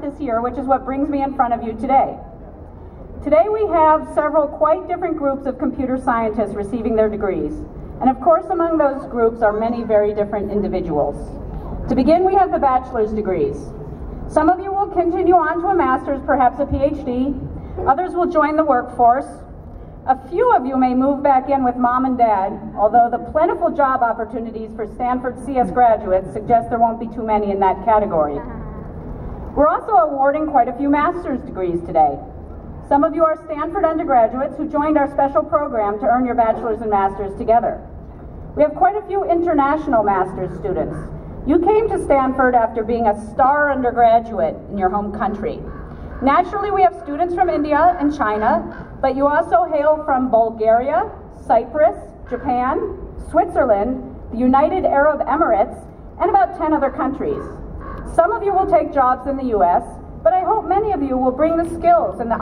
this year, which is what brings me in front of you today. Today we have several quite different groups of computer scientists receiving their degrees. And of course, among those groups are many very different individuals. To begin, we have the bachelor's degrees. Some of you will continue on to a master's, perhaps a PhD. Others will join the workforce. A few of you may move back in with mom and dad, although the plentiful job opportunities for Stanford CS graduates suggest there won't be too many in that category. We're also awarding quite a few master's degrees today. Some of you are Stanford undergraduates who joined our special program to earn your bachelor's and master's together. We have quite a few international master's students. You came to Stanford after being a star undergraduate in your home country. Naturally, we have students from India and China, but you also hail from Bulgaria, Cyprus, Japan, Switzerland, the United Arab Emirates, and about 10 other countries. Some of you will take jobs in the US, but I hope many of you will bring the skills and the